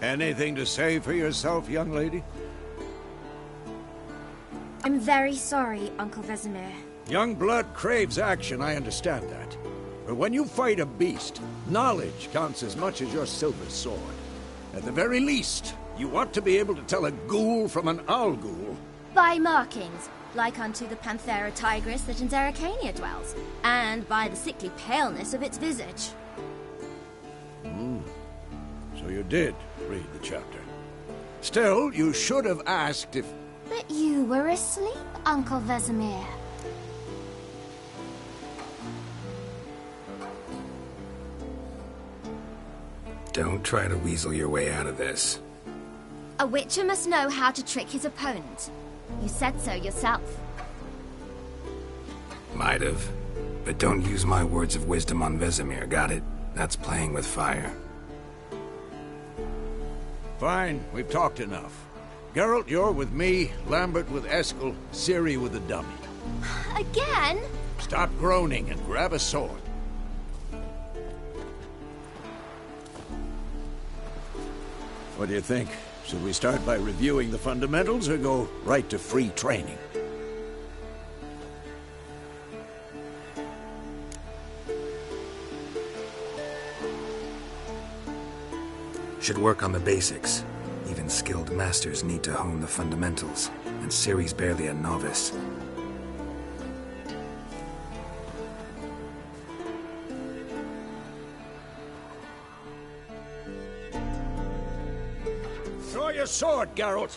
Anything to say for yourself, young lady? I'm very sorry, Uncle Vesemir. Young blood craves action, I understand that. But when you fight a beast, knowledge counts as much as your silver sword. At the very least, you ought to be able to tell a ghoul from an owl ghoul. By markings, like unto the Panthera tigris that in Zerrikania dwells, and by the sickly paleness of its visage. So you did read the chapter. Still, you should have asked if... But you were asleep, Uncle Vesemir. Don't try to weasel your way out of this. A witcher must know how to trick his opponent. You said so yourself. Might have. But don't use my words of wisdom on Vesemir, got it? That's playing with fire. Fine, we've talked enough. Geralt, you're with me, Lambert with Eskel, Ciri with the dummy. Again? Stop groaning and grab a sword. What do you think? Should we start by reviewing the fundamentals or go right to free training? Should work on the basics. Even skilled masters need to hone the fundamentals, and Ciri's barely a novice. Draw your sword, Geralt!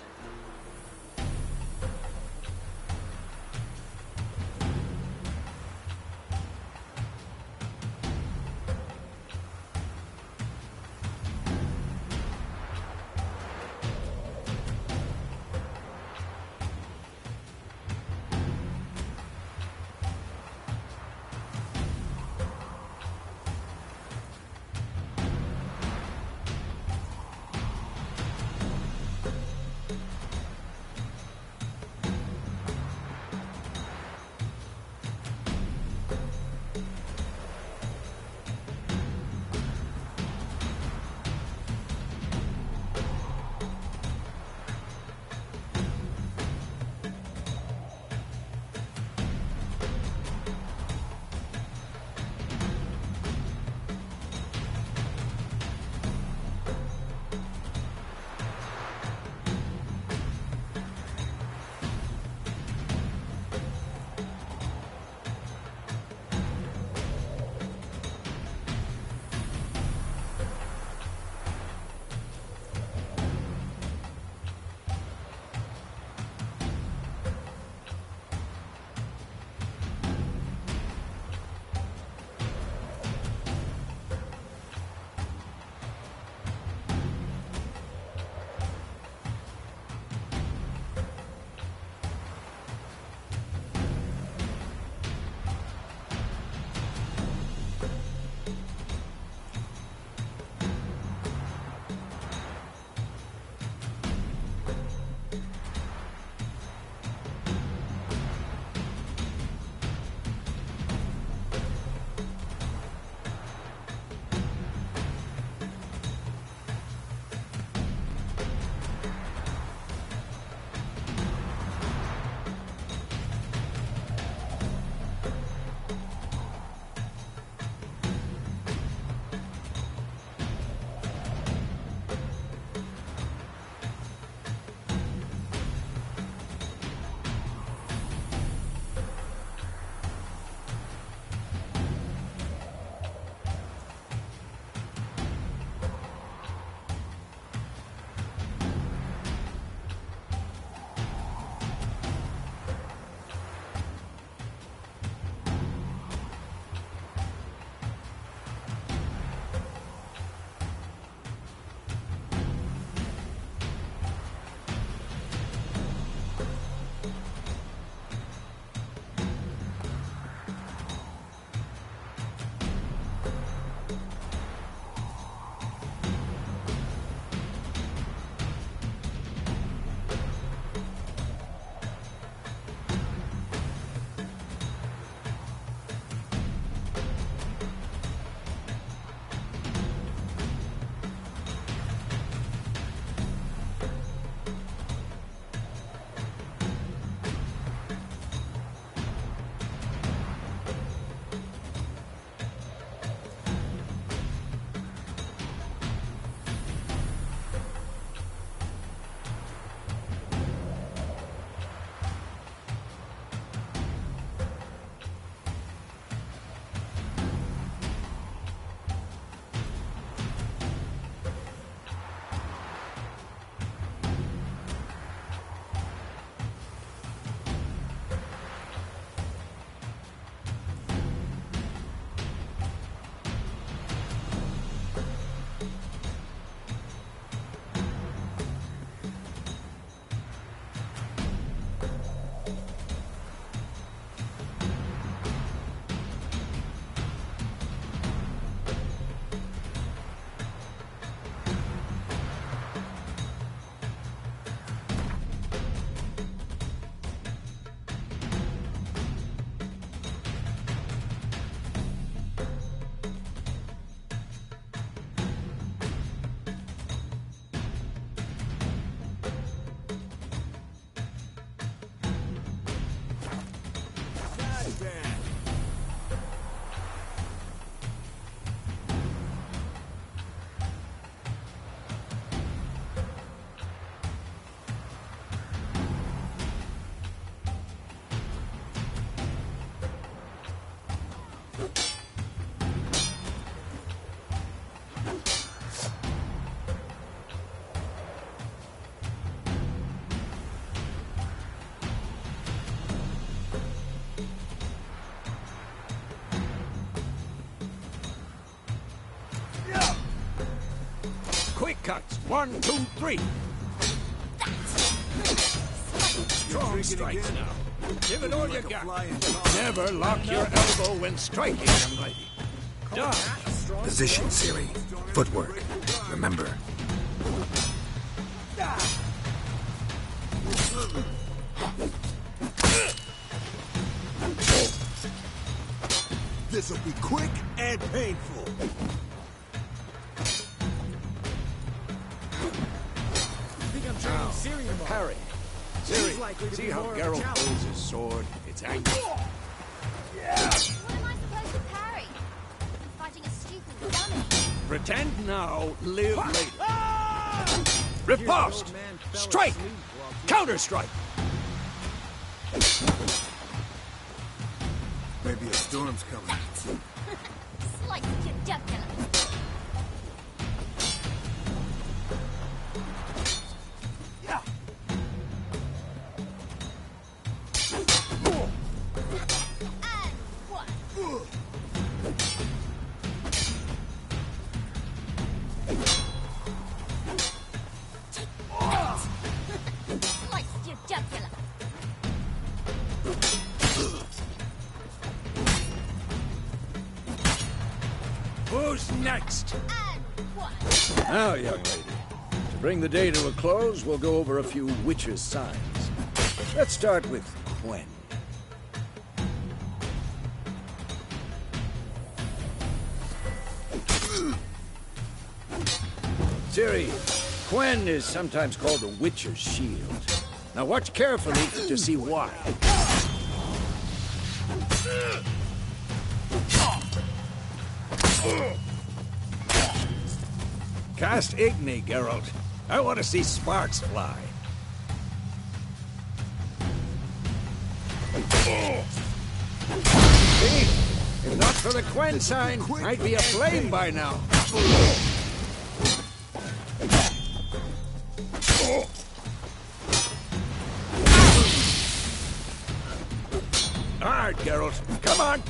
uppercuts. 1, 2, 3. Strong strikes now. Give it all you got. Never lock your elbow when striking, young lady. Done. Position, Siri. Footwork. Remember. This'll be quick and painful. Now, parry. Siri, see how Geralt pulls his sword? It's angry. What am I supposed to parry? I'm fighting a stupid dummy. Pretend now, live later. Riposte! Strike! Counter-strike! Maybe a storm's coming. Slice your jugular. Who's next? Now, young lady, to bring the day to a close, we'll go over a few witches' signs. Let's start with Quen. Ciri, Quen is sometimes called a witcher's shield. Now watch carefully to see why. Cast Igni, Geralt. I want to see sparks fly. See? If not for the Quen sign, I'd be aflame by now. All right, Geralt. Come on.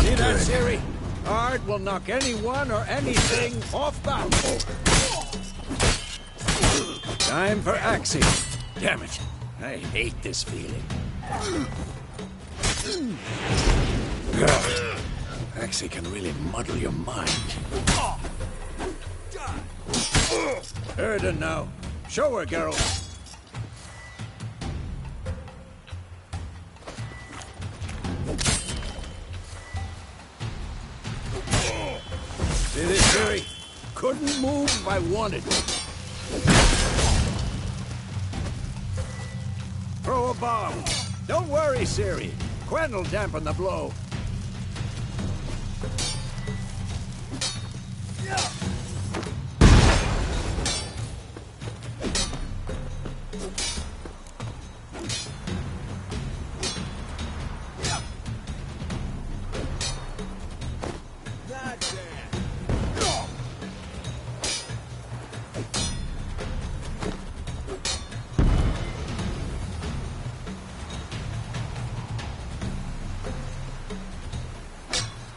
See that, Ciri? Art will knock anyone or anything off balance. Time for Axie. Damn it. I hate this feeling. Axie can really muddle your mind. Erden now. Show her, Geralt. See this, Ciri? Couldn't move if I wanted to. Throw a bomb. Don't worry, Ciri. Quen will dampen the blow.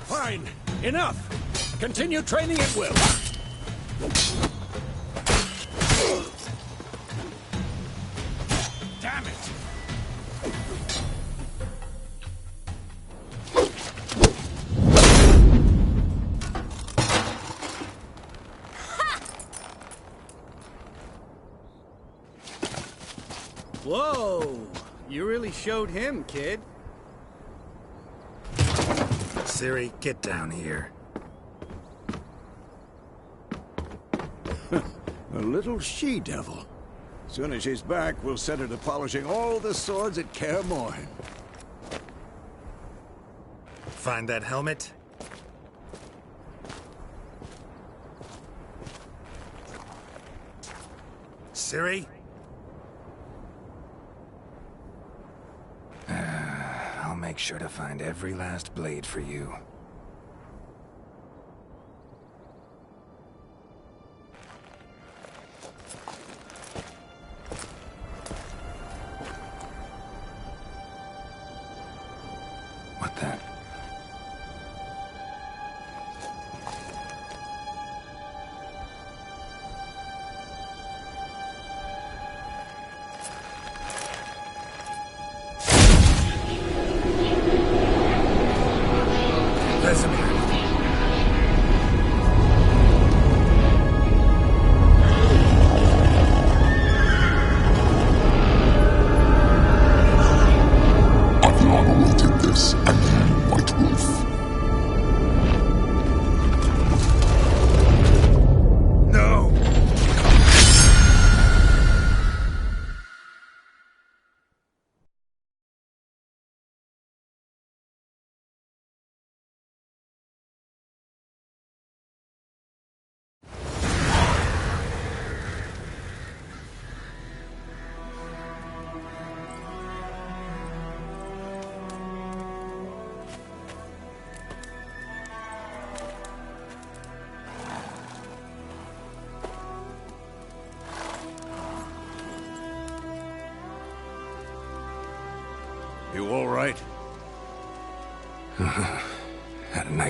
Fine. Enough. Continue training at will. Damn it. Whoa! You really showed him, kid. Ciri, get down here. A little she-devil. Soon as she's back, we'll set her to polishing all the swords at Kaer Morhen. Find that helmet? Ciri? I'll make sure to find every last blade for you.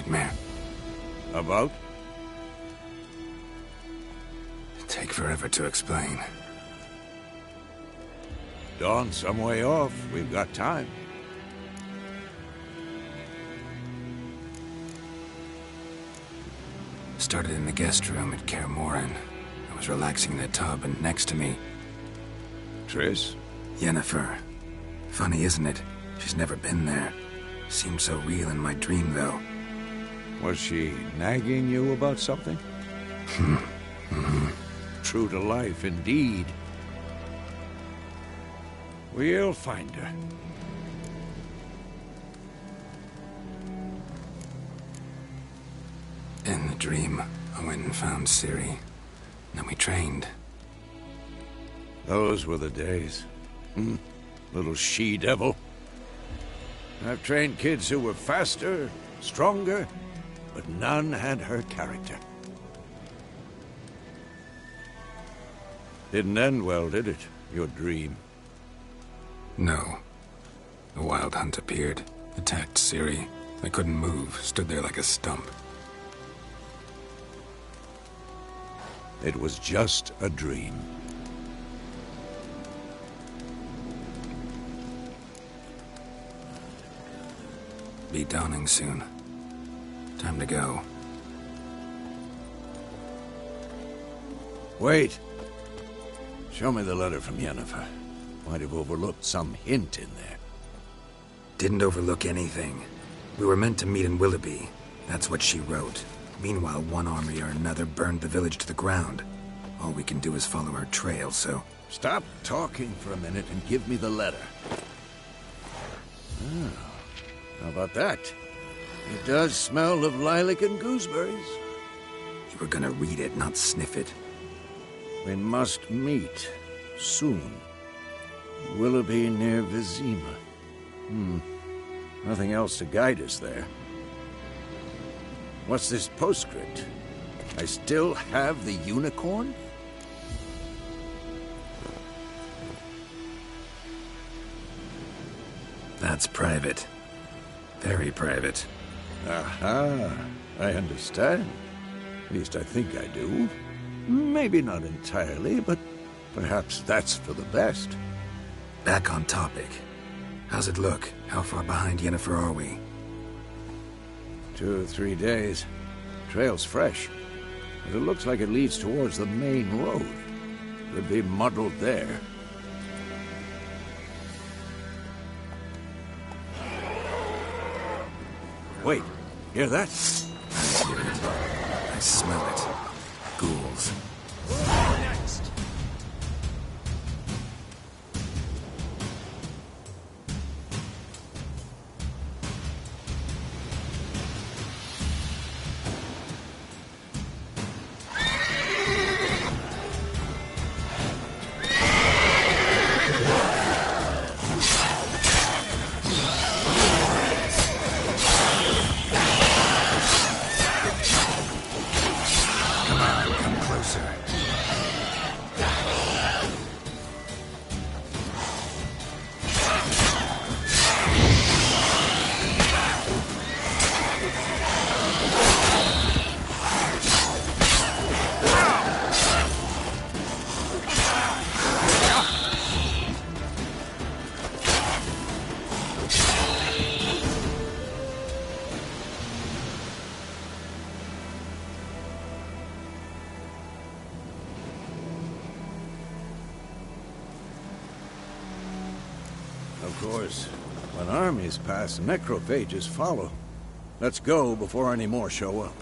nightmare. About? Take forever to explain. Dawn's some way off. We've got time. Started in the guest room at Kaer Morhen. I was relaxing in the tub, and next to me... Triss? Yennefer. Funny, isn't it? She's never been there. Seemed so real in my dream, though. Was she nagging you about something? True to life, indeed. We'll find her. In the dream, I went and found Ciri. Then we trained. Those were the days. Little she-devil. I've trained kids who were faster, stronger, but none had her character. Didn't end well, did it? Your dream? No. A wild hunt appeared, attacked Ciri. I couldn't move, stood there like a stump. It was just a dream. Be dawning soon. Time to go. Wait. Show me the letter from Yennefer. Might have overlooked some hint in there. Didn't overlook anything. We were meant to meet in Willoughby. That's what she wrote. Meanwhile, one army or another burned the village to the ground. All we can do is follow her trail, so... Stop talking for a minute and give me the letter. Oh, how about that? It does smell of lilac and gooseberries. You were gonna read it, not sniff it. We must meet. Soon. Willoughby near Vizima. Nothing else to guide us there. What's this postscript? I still have the unicorn? That's private. Very private. Aha, I understand. At least I think I do. Maybe not entirely, but perhaps that's for the best. Back on topic. How's it look? How far behind Yennefer are we? 2 or 3 days. Trail's fresh, but it looks like it leads towards the main road. Could be muddled there. Wait, hear that? I hear it. I smell it. Ghouls. Next. Of course, when armies pass, necrophages follow. Let's go before any more show up.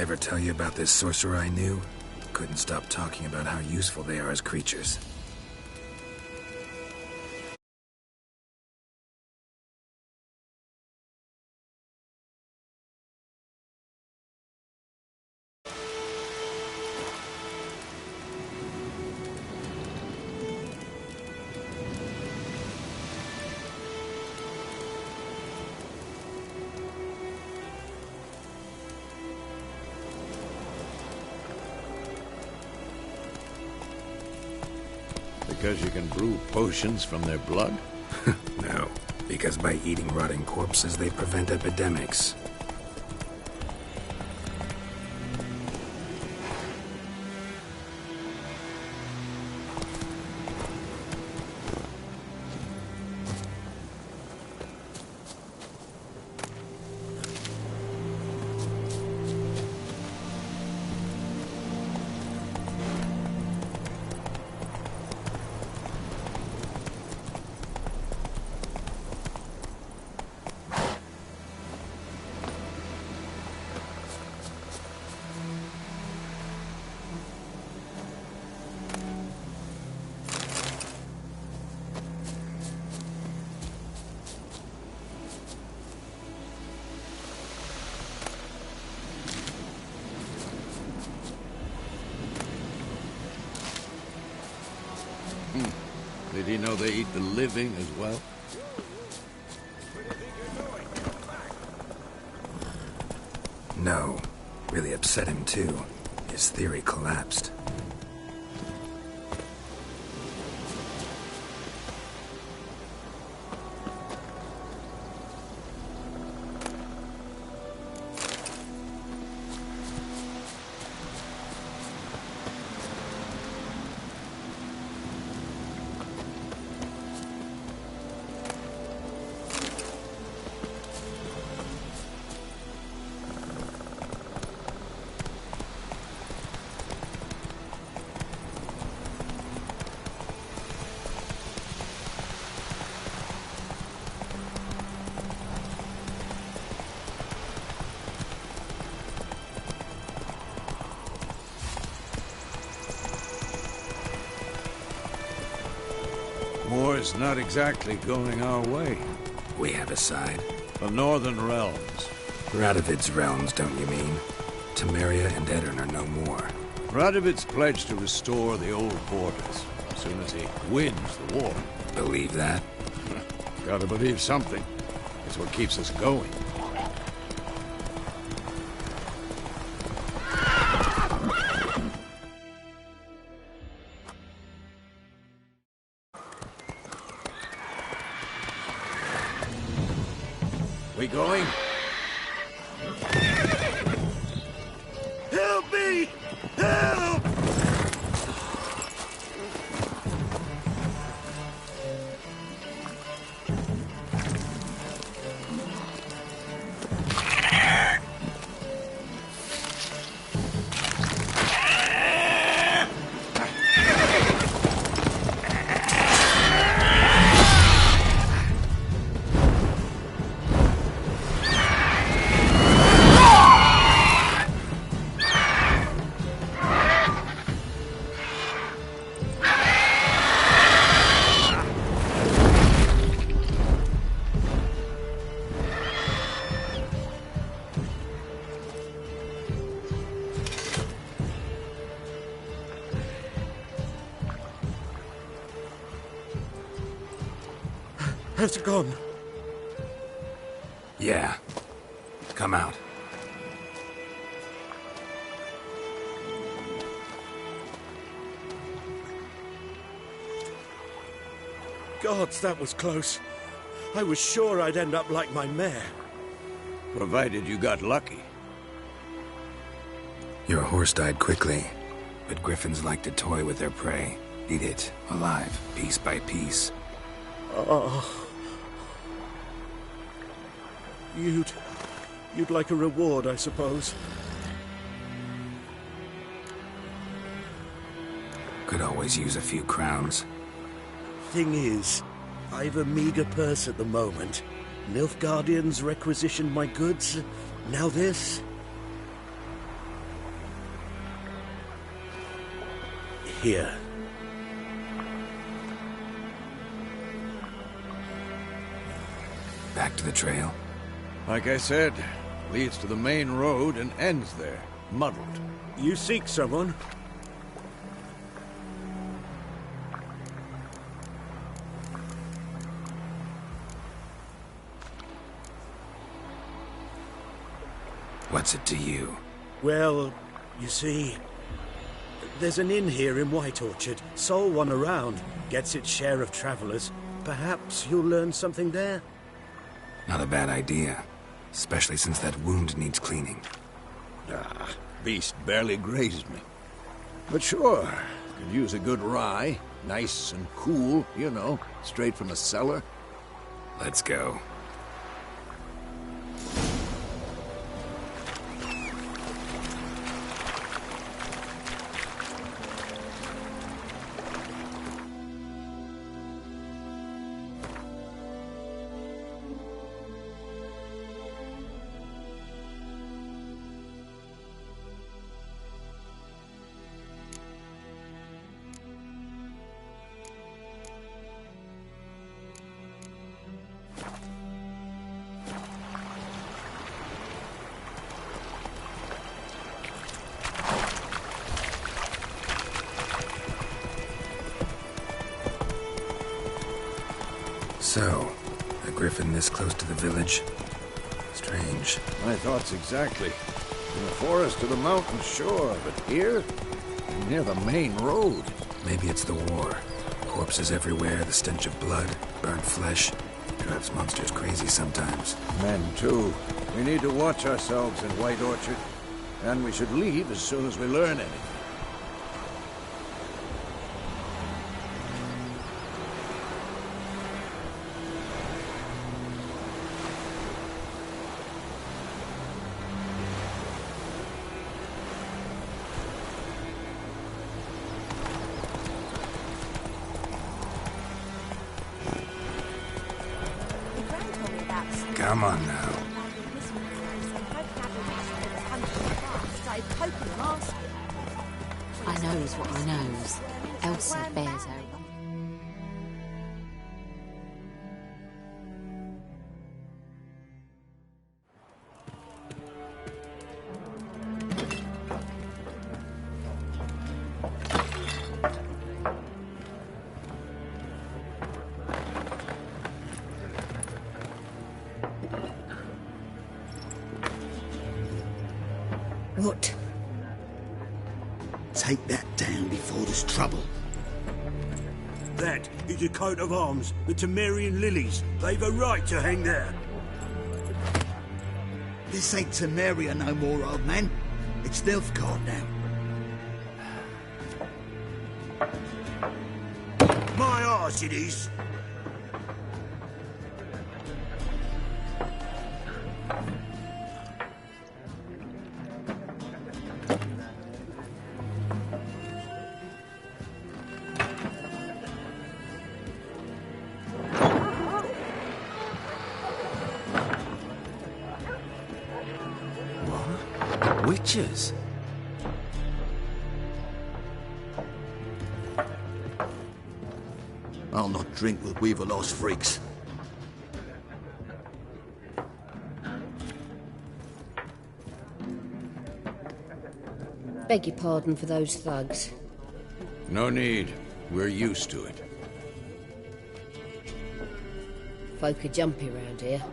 Ever tell you about this sorcerer I knew? Couldn't stop talking about how useful they are as creatures. Because you can brew potions from their blood? No, because by eating rotting corpses, they prevent epidemics. Did he know they eat the living as well? No. Really upset him too. His theory collapsed. War's not exactly going our way. We have a side. The Northern Realms. Radovid's realms, don't you mean? Temeria and Edirn are no more. Radovid's pledged to restore the old borders as soon as he wins the war. Believe that? Gotta believe something. It's what keeps us going. We going? Help me! Help! Has it gone? Yeah. Come out. Gods, that was close. I was sure I'd end up like my mare. Provided you got lucky. Your horse died quickly, but griffins like to toy with their prey. Eat it, alive, piece by piece. Oh. You'd like a reward, I suppose. Could always use a few crowns. Thing is, I've a meager purse at the moment. Nilfgaardians requisitioned my goods. Now this. here. Back to the trail. Like I said, leads to the main road and ends there, muddled. You seek someone? What's it to you? Well, you see, there's an inn here in White Orchard. Sole one around. Gets its share of travelers. Perhaps you'll learn something there? Not a bad idea. Especially since that wound needs cleaning. Beast barely grazed me. But sure, could use a good rye. Nice and cool, you know, straight from the cellar. Let's go. So, a griffin this close to the village? Strange. My thoughts exactly. From the forest to the mountain, sure, but here? Near the main road. Maybe it's the war. Corpses everywhere, the stench of blood, burnt flesh. Drives monsters crazy sometimes. Men, too. We need to watch ourselves in White Orchard. And we should leave as soon as we learn anything. Come on now. I knows what I knows. Elsie bears out. What? Take that down before there's trouble. That is a coat of arms, the Temerian lilies. They've a right to hang there. This ain't Temeria no more, old man. It's Nilfgaard now. My arse it is. Witches? I'll not drink with Weaver-lost freaks. Beg your pardon for those thugs. No need. We're used to it. Folk are jumpy round here.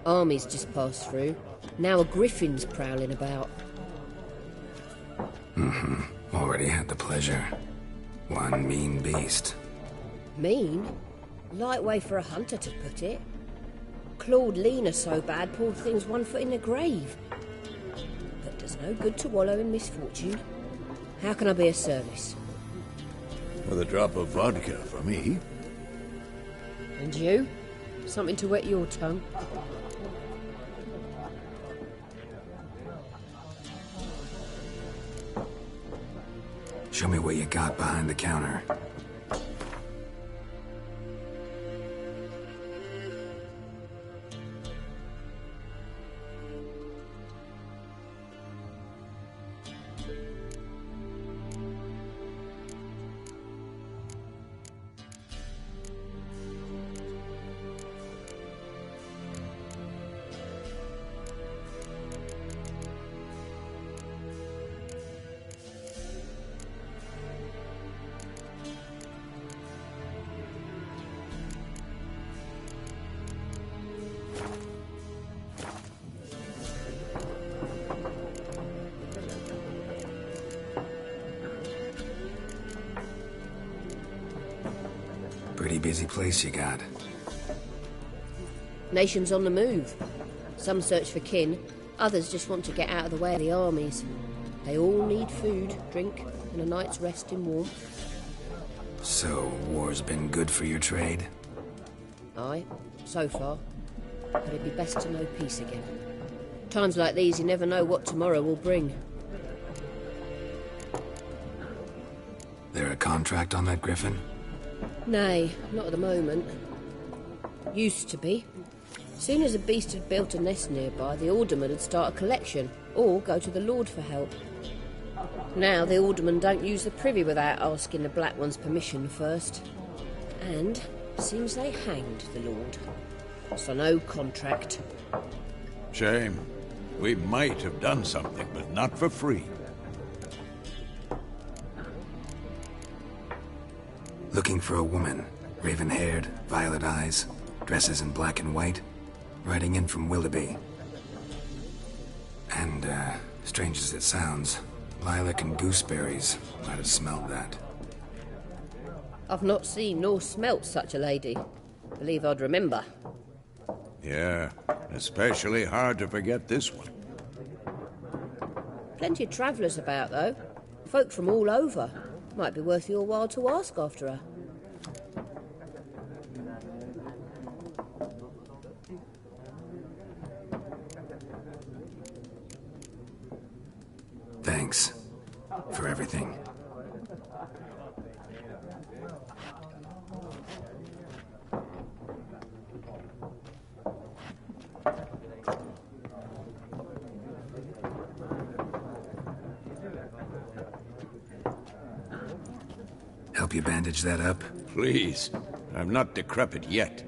Armies just passed through. Now a griffin's prowling about. Already had the pleasure. One mean beast. Mean? Light way for a hunter to put it. Clawed Lena so bad, poor thing's 1 foot in the grave. But does no good to wallow in misfortune. How can I be of service? With a drop of vodka for me. And you? Something to wet your tongue? Show me what you got behind the counter. busy place you got. Nations on the move. Some search for kin, others just want to get out of the way of the armies. They all need food, drink, and a night's rest in warmth. So, war's been good for your trade? Aye, so far. But it'd be best to know peace again. Times like these, you never know what tomorrow will bring. There a contract on that griffin? Nay, not at the moment. Used to be. Soon as a beast had built a nest nearby, the alderman would start a collection, or go to the Lord for help. Now the aldermen don't use the privy without asking the Black One's permission first. And seems they hanged the Lord. So no contract. Shame. We might have done something, but not for free. Looking for a woman. Raven-haired, violet eyes, dresses in black and white. Riding in from Willoughby. And, strange as it sounds, lilac and gooseberries might have smelled that. I've not seen nor smelt such a lady. Believe I'd remember. Yeah, especially hard to forget this one. Plenty of travellers about, though. Folk from all over. Might be worth your while to ask after her. Thanks for everything. Help you bandage that up? Please. I'm not decrepit yet.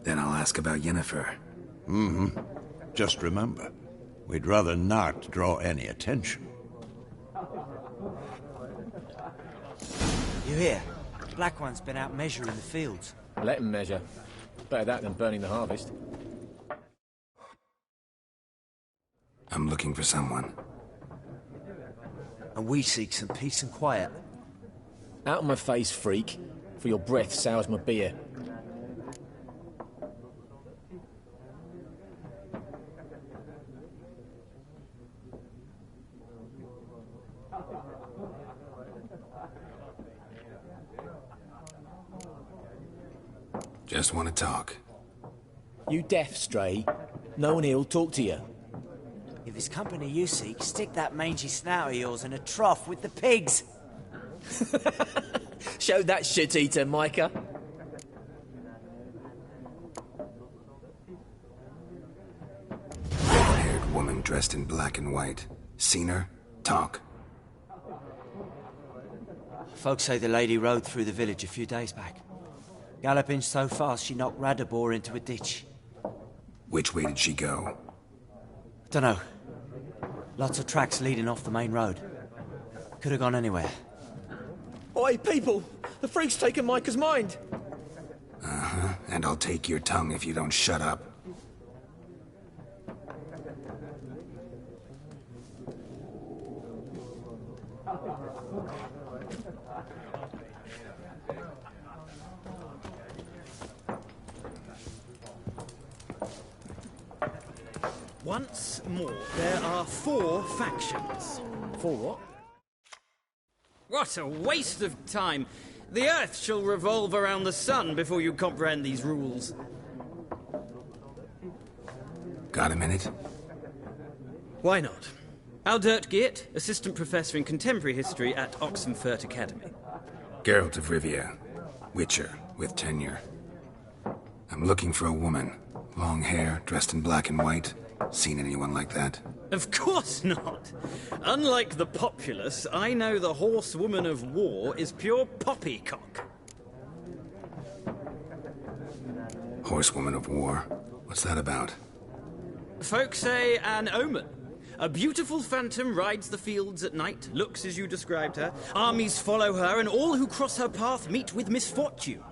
Then I'll ask about Yennefer. Mm-hmm. Just remember, we'd rather not draw any attention. You hear? Black One's been out measuring the fields. Let him measure. Better that than burning the harvest. I'm looking for someone. And we seek some peace and quiet. Out of my face, freak. For your breath sours my beer. Just want to talk. You deaf, Stray? No one here'll talk to you. If it's company you seek, stick that mangy snout of yours in a trough with the pigs. Show that shit-eater, Micah. Red-haired woman dressed in black and white. Seen her? Talk. Folks say the lady rode through the village a few days back. Galloping so fast she knocked Radabor into a ditch. Which way did she go? Dunno. Lots of tracks leading off the main road. Could have gone anywhere. Oi, people! The freak's taken Micah's mind! Uh-huh, and I'll take your tongue if you don't shut up. Once more, there are 4 factions. 4 what? What a waste of time! The Earth shall revolve around the sun before you comprehend these rules. Got a minute? Why not? Aldert Geert, Assistant Professor in Contemporary History at Oxenfurt Academy. Geralt of Rivia. Witcher, with tenure. I'm looking for a woman. Long hair, dressed in black and white. Seen anyone like that? Of course not! Unlike the populace, I know the horsewoman of war is pure poppycock. Horsewoman of war? What's that about? Folk say an omen. A beautiful phantom rides the fields at night, looks as you described her. Armies follow her, and all who cross her path meet with misfortune.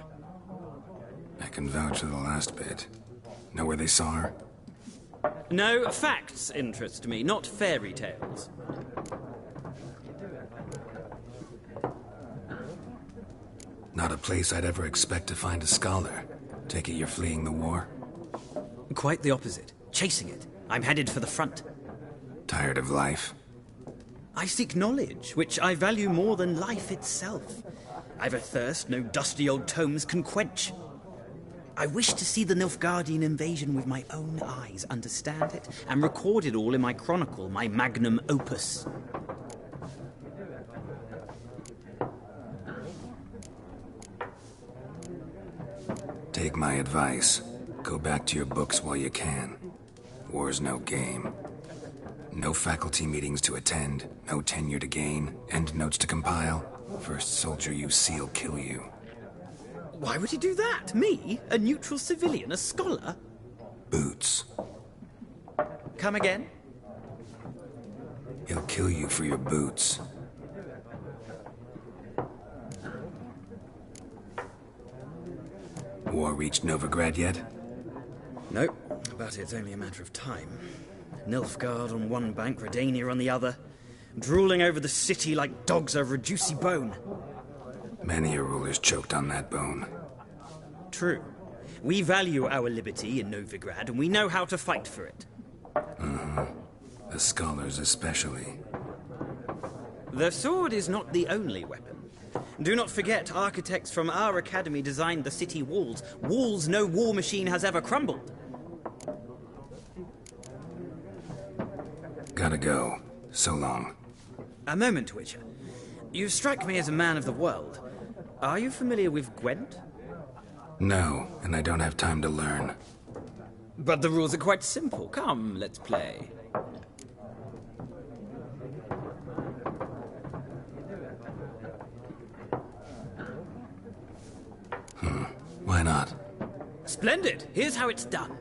I can vouch for the last bit. Know where they saw her? No, facts interest me, not fairy tales. Not a place I'd ever expect to find a scholar. Take it you're fleeing the war? Quite the opposite. Chasing it. I'm headed for the front. Tired of life? I seek knowledge, which I value more than life itself. I've a thirst no dusty old tomes can quench. I wish to see the Nilfgaardian invasion with my own eyes, understand it, and record it all in my chronicle, my magnum opus. Take my advice. Go back to your books while you can. War's no game. No faculty meetings to attend, no tenure to gain, end notes to compile. First soldier you see'll kill you. Why would he do that? Me? A neutral civilian? A scholar? Boots. Come again? He'll kill you for your boots. War reached Novigrad yet? Nope, but it's only a matter of time. Nilfgaard on one bank, Redania on the other, drooling over the city like dogs over a juicy bone. Many a ruler's choked on that bone. True. We value our liberty in Novigrad, and we know how to fight for it. The scholars especially. The sword is not the only weapon. Do not forget, architects from our academy designed the city walls. Walls no war machine has ever crumbled. Gotta go. So long. A moment, Witcher. You strike me as a man of the world. Are you familiar with Gwent? No, and I don't have time to learn. But the rules are quite simple. Come, let's play. Why not? Splendid! Here's how it's done.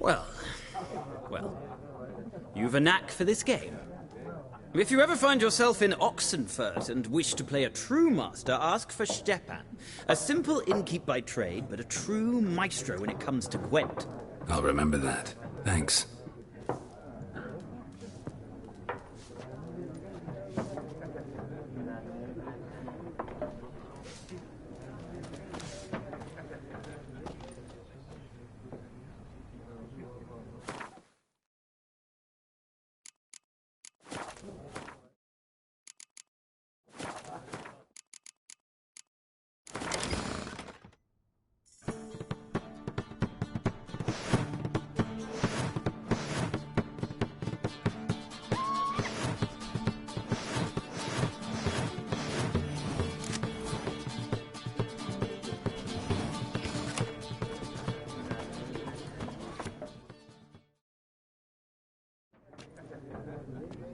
Well, you've a knack for this game. If you ever find yourself in Oxenfurt and wish to play a true master, ask for Stepan. A simple innkeep by trade, but a true maestro when it comes to Gwent. I'll remember that. Thanks.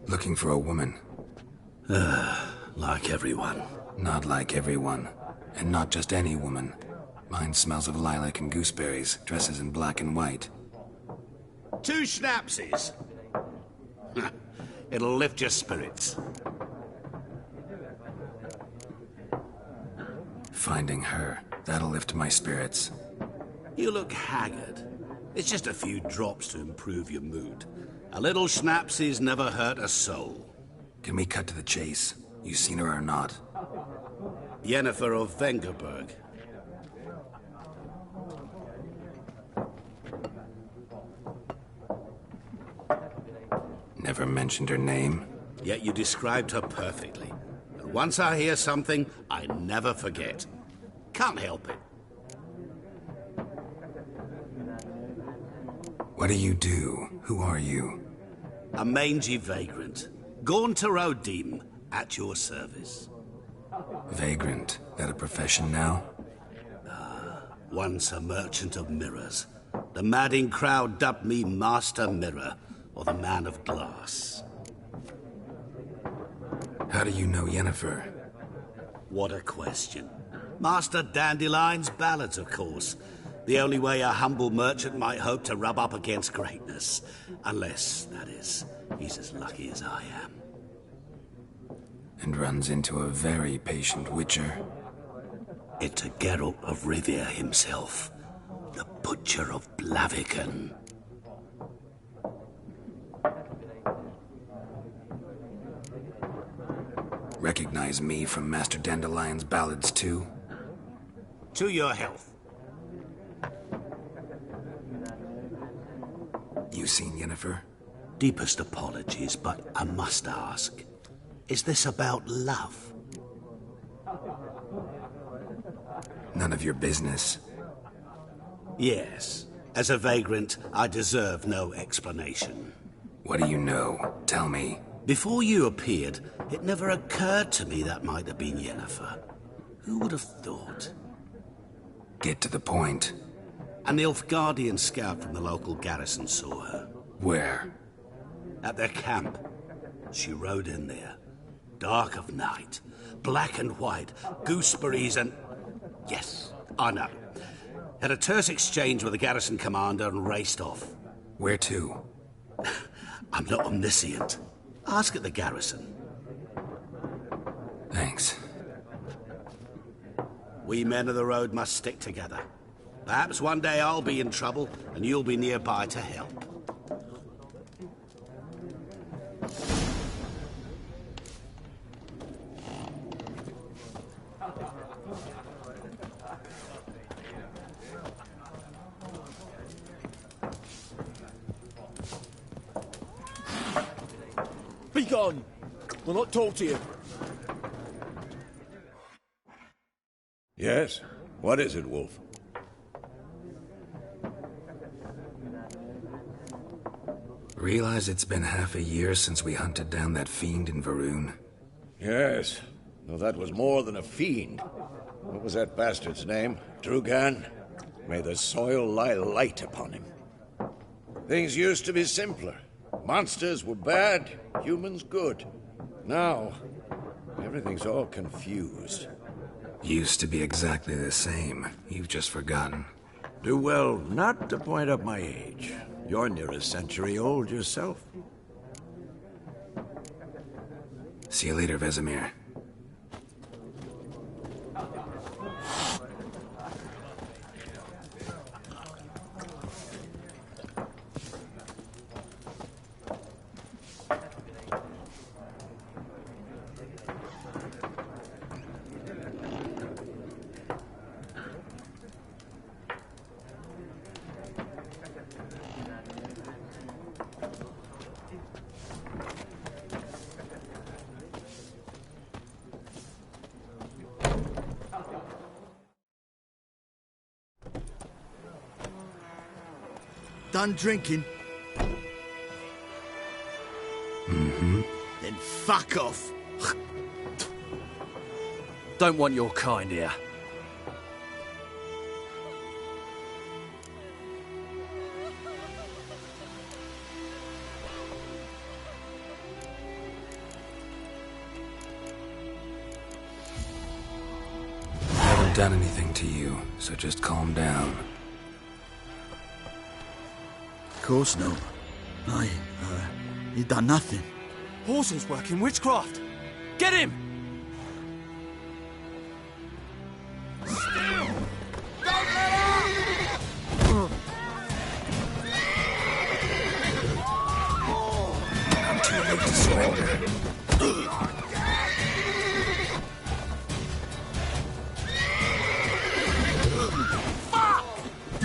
Looking for a woman. Like everyone. Not like everyone. And not just any woman. Mine smells of lilac and gooseberries, dresses in black and white. 2 schnapsies. It'll lift your spirits. Finding her. That'll lift my spirits. You look haggard. It's just a few drops to improve your mood. A little schnapsies never hurt a soul. Can we cut to the chase? You seen her or not? Yennefer of Vengerberg. Never mentioned her name? Yet you described her perfectly. And once I hear something, I never forget. Can't help it. What do you do? Who are you? A mangy vagrant. Gaunter O'Deem, at your service. Vagrant. That a profession now? Once a merchant of mirrors. The madding crowd dubbed me Master Mirror, or the Man of Glass. How do you know Yennefer? What a question. Master Dandelion's ballads, of course. The only way a humble merchant might hope to rub up against greatness. Unless, that is, he's as lucky as I am. And runs into a very patient witcher. It's a Geralt of Rivia himself. The Butcher of Blaviken. Recognize me from Master Dandelion's ballads, too? To your health. You seen Yennefer? Deepest apologies, but I must ask. Is this about love? None of your business. Yes. As a vagrant, I deserve no explanation. What do you know? Tell me. Before you appeared, it never occurred to me that might have been Yennefer. Who would have thought? Get to the point. An Nilfgaardian scout from the local garrison saw her. Where? At their camp. She rode in there. Dark of night. Black and white. Gooseberries and... Yes, I know. Had a terse exchange with the garrison commander and raced off. Where to? I'm not omniscient. Ask at the garrison. Thanks. We men of the road must stick together. Perhaps one day I'll be in trouble and you'll be nearby to help. Be gone! We'll not talk to you. Yes? What is it, Wolf? Realize it's been half a year since we hunted down that fiend in Varun? Yes, though that was more than a fiend. What was that bastard's name? Drugan? May the soil lie light upon him. Things used to be simpler. Monsters were bad, humans good. Now, everything's all confused. Used to be exactly the same. You've just forgotten. Do well not to point up my age. You're near a century old yourself. See you later, Vesemir. Done drinking? Mm-hmm. Then fuck off. Don't want your kind here. I haven't done anything to you, so just calm down. Of course not. You done nothing. Horsel's working witchcraft. Get him! I'm too late to surrender.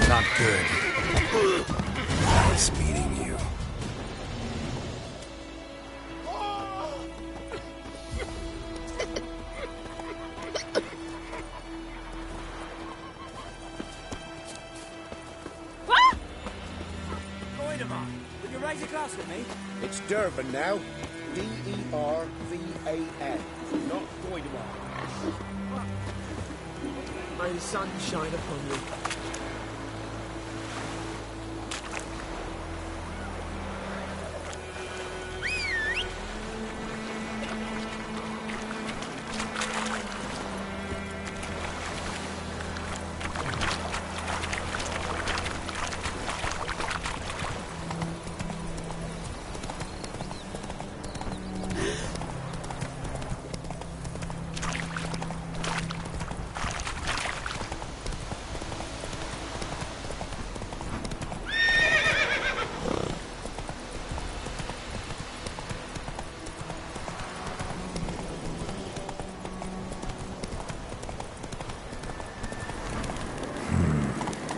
Not good. Nice meeting you. Would you raise a glass with me? It's Durban now. D-E-R-V-A-N. Not Goidemar. May the sun shine upon you.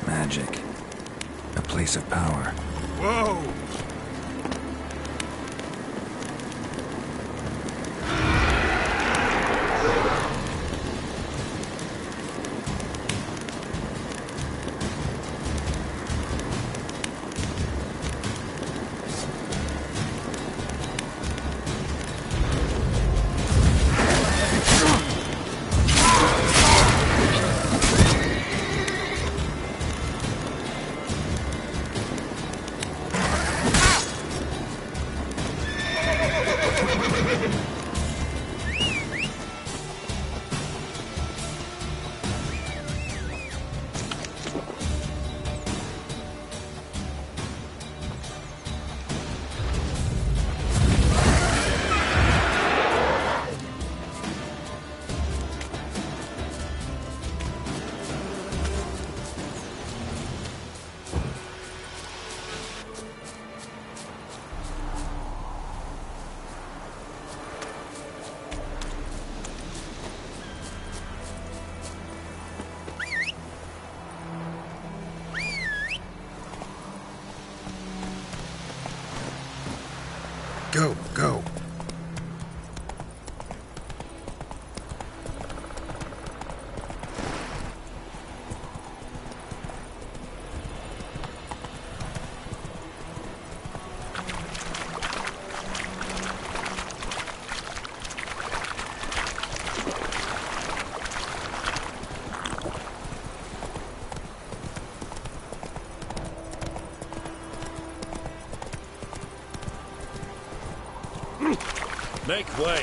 Magic. A place of power. Whoa! Go, go. Make way.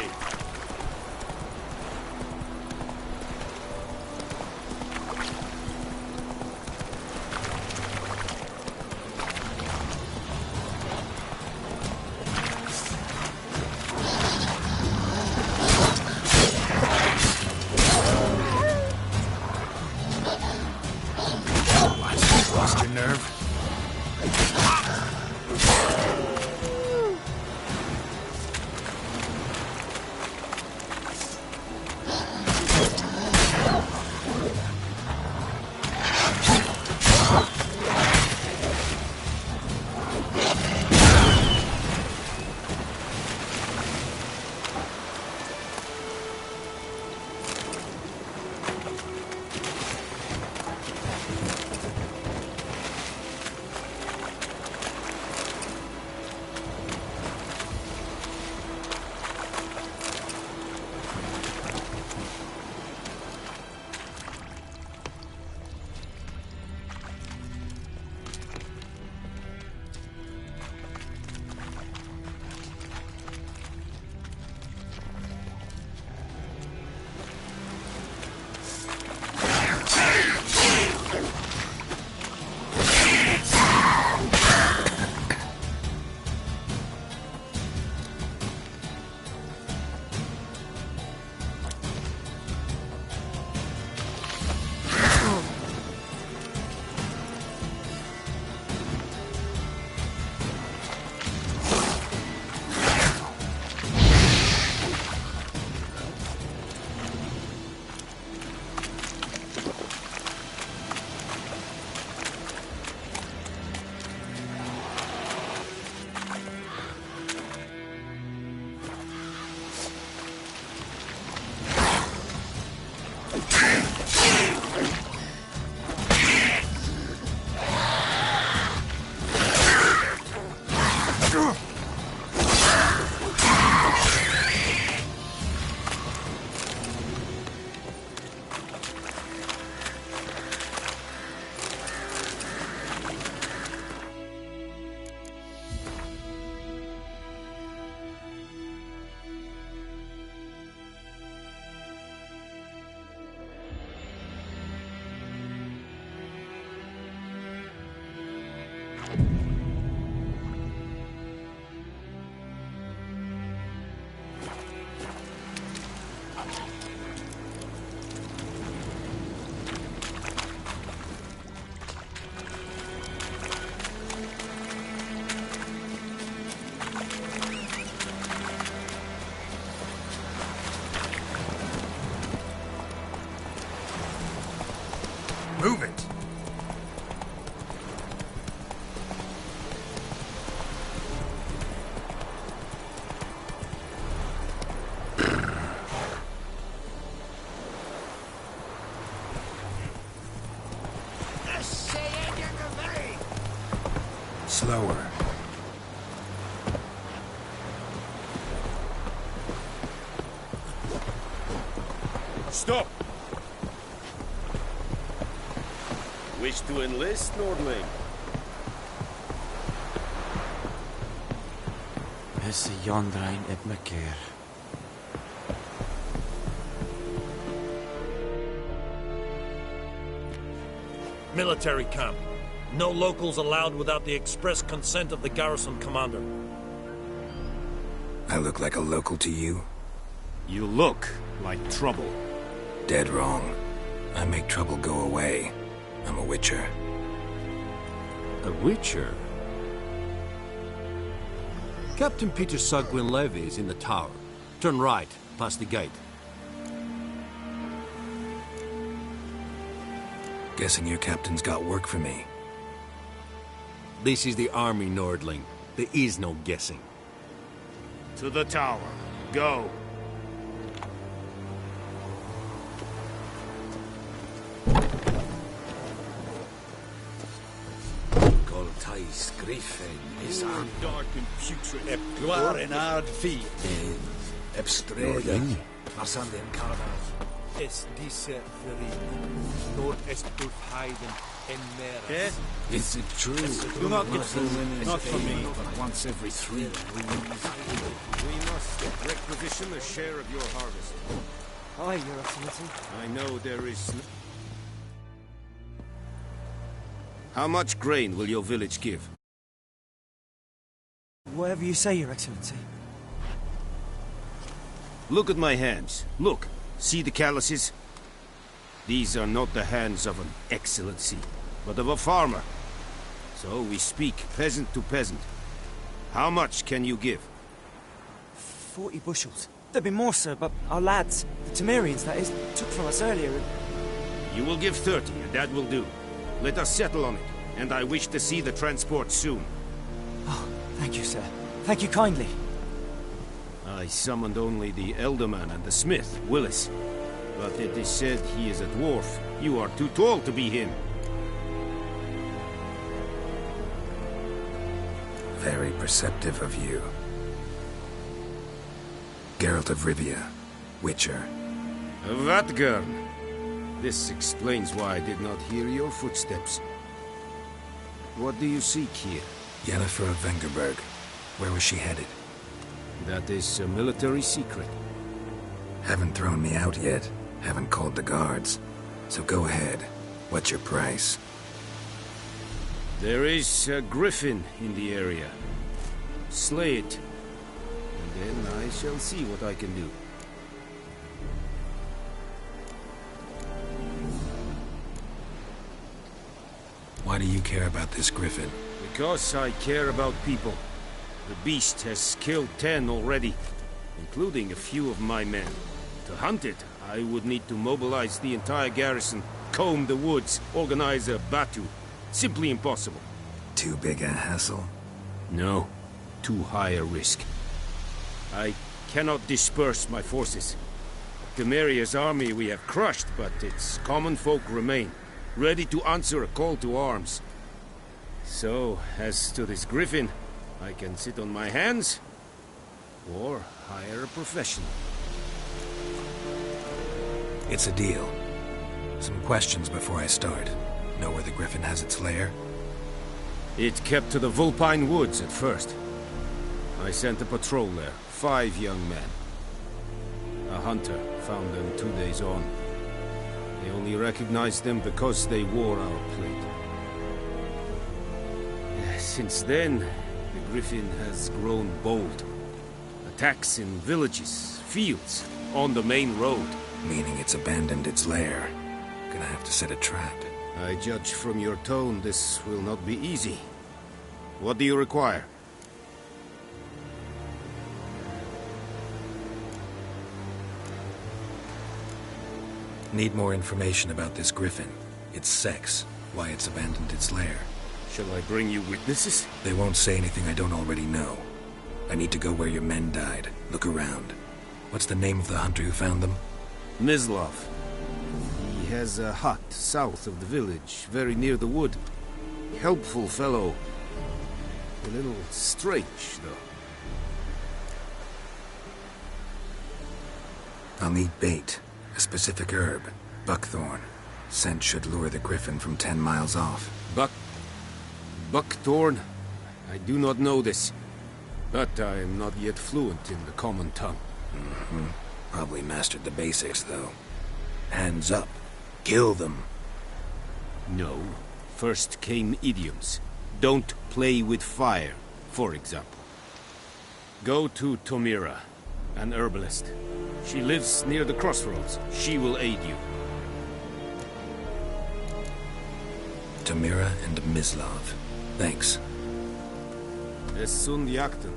Lost your nerve? Move it! Slower. Stop! Wish to enlist, Nordling? Is de Jandrein et me keer. Military camp. No locals allowed without the express consent of the garrison commander. I look like a local to you? You look like trouble. Dead wrong. I make trouble go away. I'm a witcher. A witcher? Captain Peter Sagwin Levy is in the tower. Turn right, past the gate. Guessing your captain's got work for me. This is the army, Nordling. There is no guessing. To the tower. Go. Goltais Griffin is on dark and putrid. Gloire en ard fi. Ebstreda. Marsanden Cardav. Es diese Verrieden. Dort es Durchheiden en Meeres. Is it true? Do not get fooled. Not for me. But once every 3 weeks. We must requisition a share of your harvest. Aye, Your Excellency. I know there is... How much grain will your village give? Whatever you say, Your Excellency. Look at my hands. Look. See the calluses? These are not the hands of an excellency. but of a farmer. So we speak peasant to peasant. How much can you give? 40 bushels. There'd be more, sir, but our lads, the Temerians, that is, took from us earlier. You will give 30, and that will do. Let us settle on it, and I wish to see the transport soon. Oh, thank you, sir. Thank you kindly. I summoned only the Elderman and the smith, Willis. But it is said he is a dwarf. You are too tall to be him. Very perceptive of you. Geralt of Rivia, Witcher. Vatgern. This explains why I did not hear your footsteps. What do you seek here? Yennefer of Vengerberg. Where was she headed? That is a military secret. Haven't thrown me out yet. Haven't called the guards. So go ahead. What's your price? There is a griffin in the area. Slay it. And then I shall see what I can do. Why do you care about this griffin? Because I care about people. The beast has killed 10 already, including a few of my men. To hunt it, I would need to mobilize the entire garrison, comb the woods, organize a batu. Simply impossible. Too big a hassle? No. Too high a risk. I cannot disperse my forces. Temeria's army we have crushed, but its common folk remain, ready to answer a call to arms. So, as to this griffin, I can sit on my hands, or hire a professional. It's a deal. Some questions before I start. Know where the griffin has its lair? It kept to the Vulpine Woods at first. I sent a patrol there, 5 young men. A hunter found them 2 days on. They only recognized them because they wore our plate. Since then, the griffin has grown bold. Attacks in villages, fields, on the main road. Meaning it's abandoned its lair. Gonna have to set a trap. I judge from your tone this will not be easy. What do you require? Need more information about this griffin. Its sex, why it's abandoned its lair. Shall I bring you witnesses? They won't say anything I don't already know. I need to go where your men died. Look around. What's the name of the hunter who found them? Mislav. He has a hut south of the village, very near the wood. Helpful fellow. A little strange, though. I'll need bait. A specific herb. Buckthorn. Scent should lure the griffin from 10 miles off. Buckthorn? I do not know this. But I am not yet fluent in the common tongue. Probably mastered the basics, though. Hands up. Kill them. No. First came idioms. Don't play with fire, for example. Go to Tomira, an herbalist. She lives near the crossroads. She will aid you. Tomira and Mislav. Thanks. Es sunt jakten.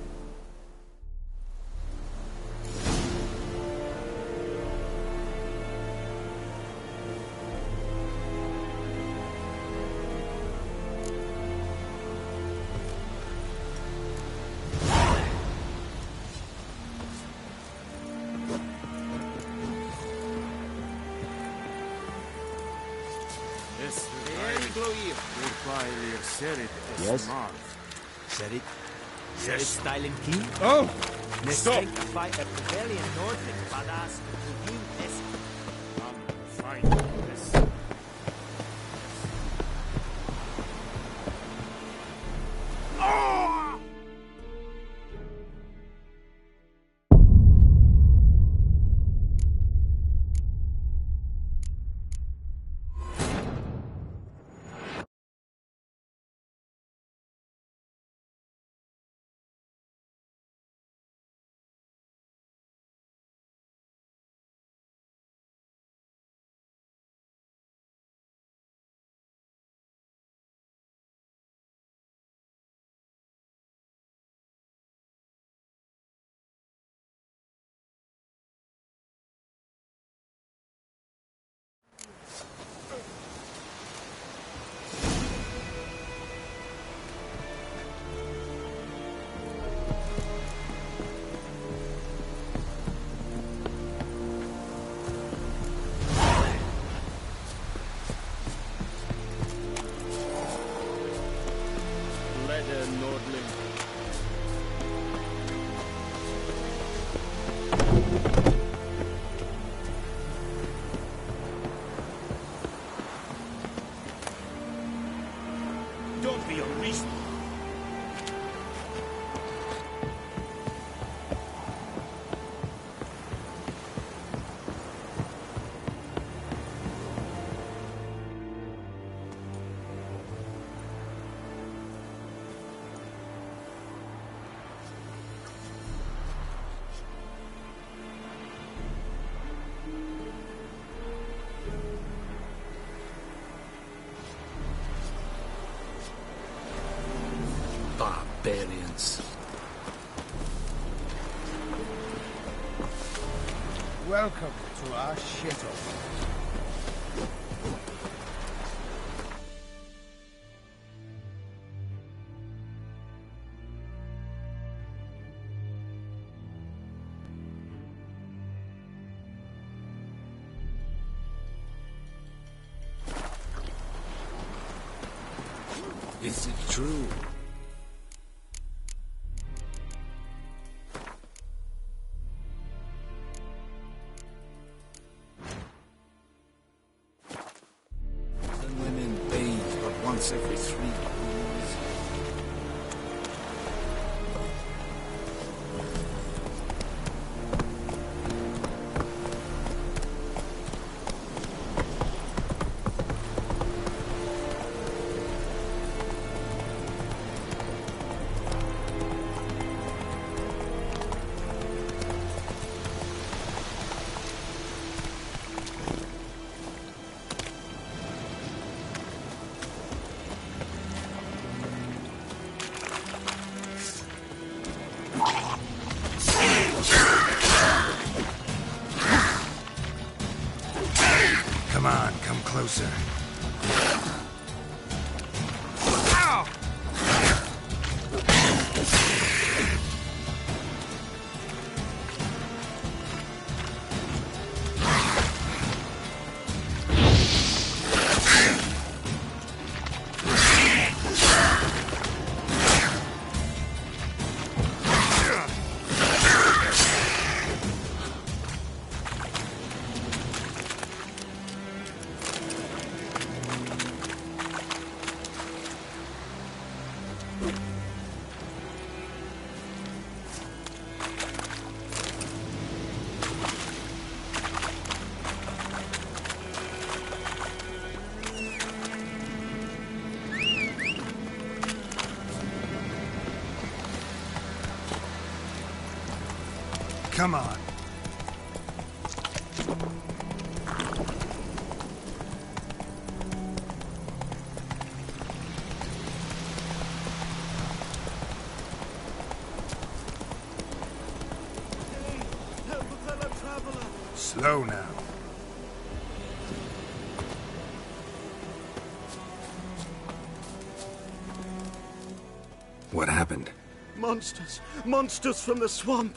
Yes? Serik? Serik Styling Key? Oh! Stop! Fight a rebellion north in Badass. Fine. Don't be unreasonable. Barbarians. Welcome to our shithole. Is it true? Women bathe but once every 3 years. Come on, come closer. Come on. Slow now. What happened? Monsters. Monsters from the swamp.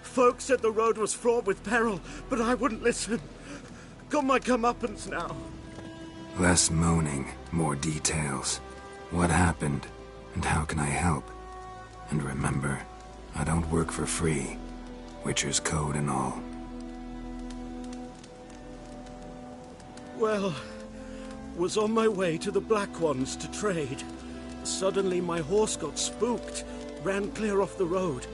Folks said the road was fraught with peril, but I wouldn't listen. Got my comeuppance now. Less moaning, more details. What happened, and how can I help? And remember, I don't work for free. Witcher's code and all. Well, was on my way to the Black Ones to trade. Suddenly my horse got spooked, ran clear off the road.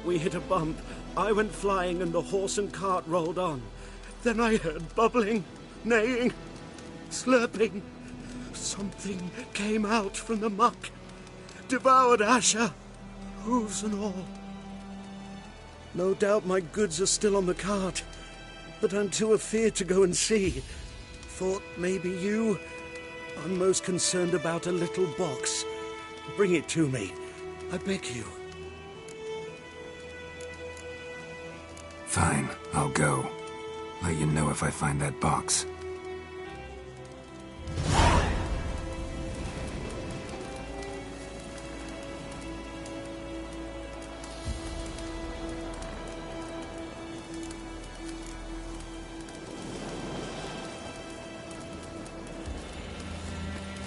We hit a bump. I went flying and the horse and cart rolled on. Then I heard bubbling, neighing, slurping. Something came out from the muck. Devoured Asher, hooves and all. No doubt my goods are still on the cart, but I'm too afeard to go and see. Thought maybe you. I'm most concerned about a little box. Bring it to me, I beg you. Fine, I'll go. Let you know if I find that box.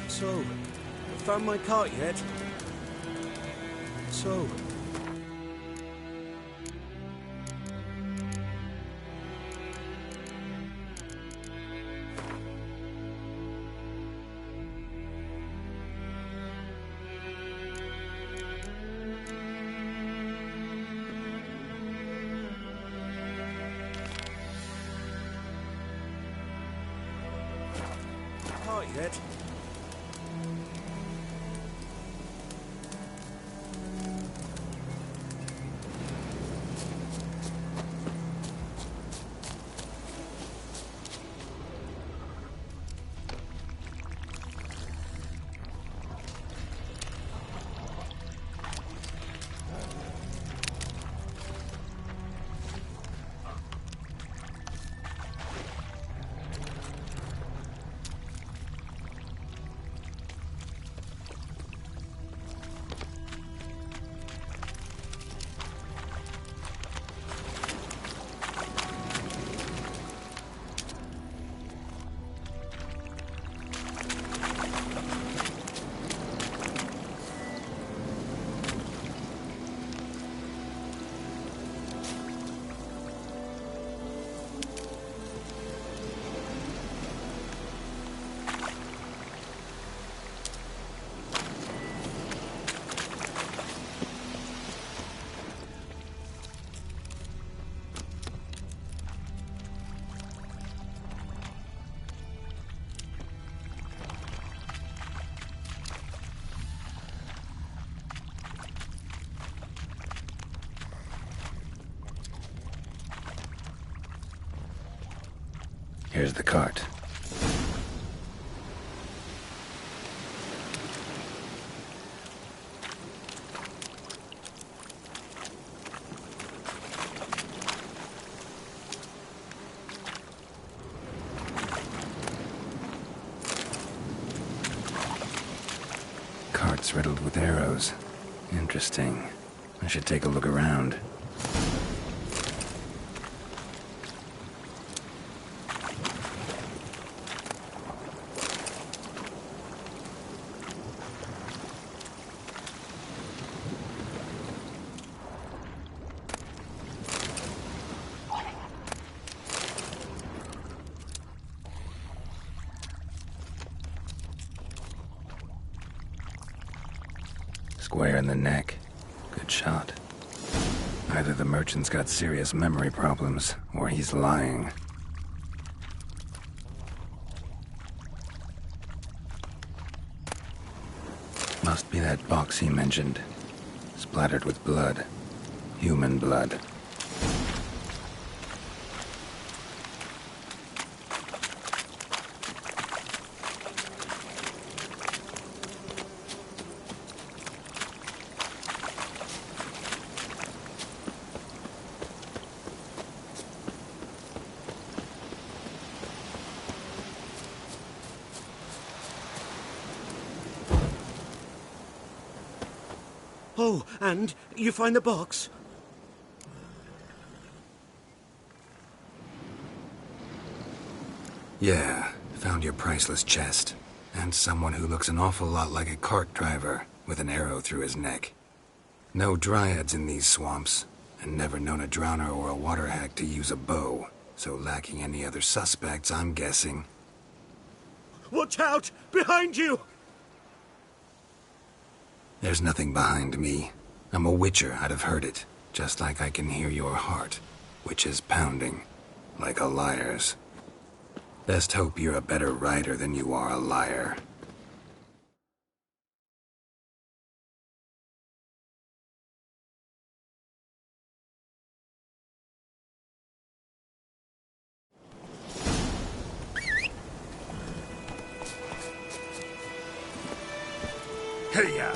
So, found my cart yet? So... bit. Here's the cart. Cart's riddled with arrows. Interesting. I should take a look around. Square in the neck. Good shot. Either the merchant's got serious memory problems, or he's lying. Must be that box he mentioned. Splattered with blood. Human blood. Oh, and you find the box? Yeah, found your priceless chest. And someone who looks an awful lot like a cart driver, with an arrow through his neck. No dryads in these swamps, and never known a drowner or a water hack to use a bow. So lacking any other suspects, I'm guessing. Watch out! Behind you! There's nothing behind me. I'm a witcher, I'd have heard it. Just like I can hear your heart, which is pounding, like a liar's. Best hope you're a better rider than you are a liar. Hey-ya!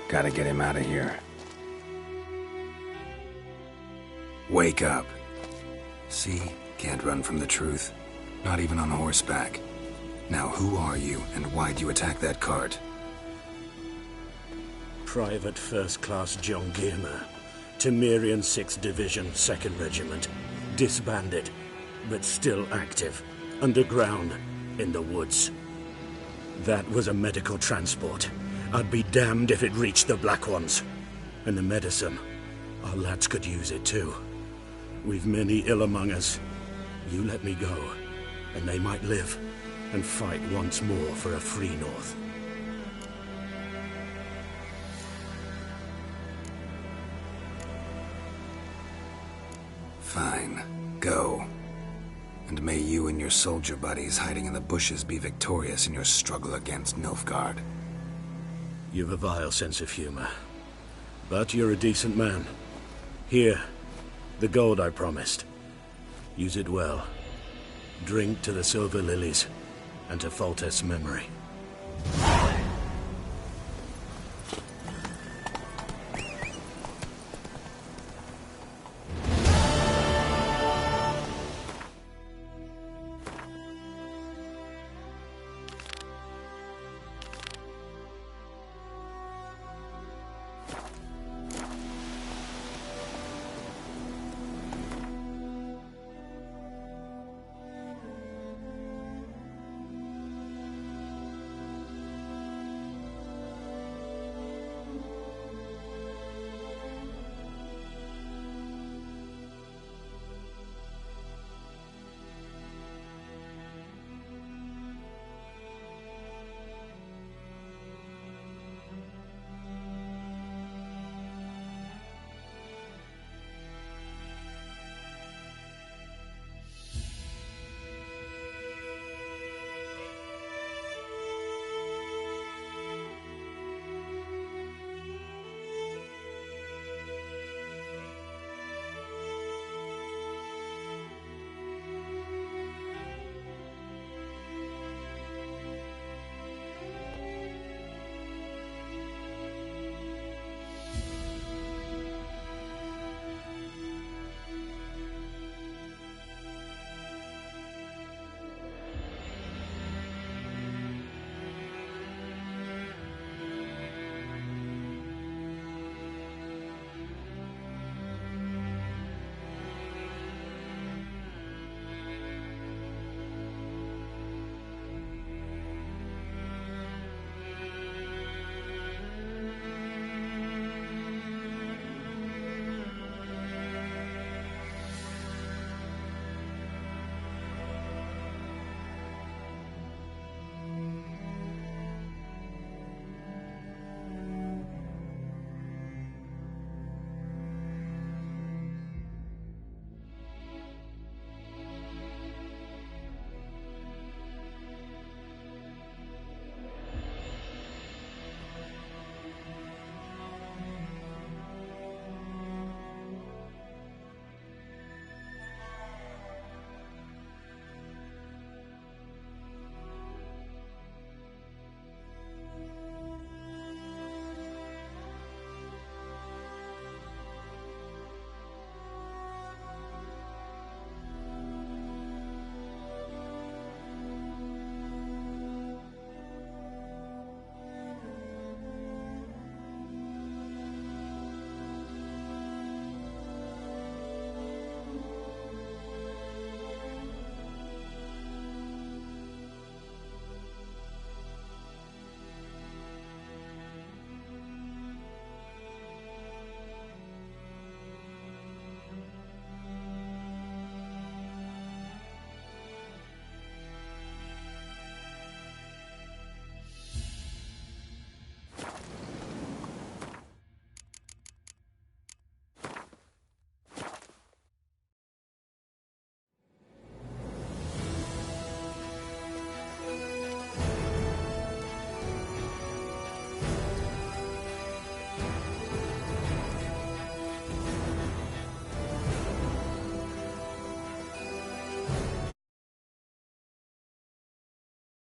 Gotta get him out of here. Wake up. See? Can't run from the truth. Not even on horseback. Now who are you, and why'd you attack that cart? Private First Class John Giermer. Temerian 6th Division, 2nd Regiment. Disbanded, but still active. Underground, in the woods. That was a medical transport. I'd be damned if it reached the Black Ones. And the medicine, our lads could use it too. We've many ill among us. You let me go, and they might live and fight once more for a free North. Fine. Go. And may you and your soldier buddies hiding in the bushes be victorious in your struggle against Nilfgaard. You've a vile sense of humor. But you're a decent man. Here, the gold I promised. Use it well. Drink to the Silver Lilies, and to Foltest's memory.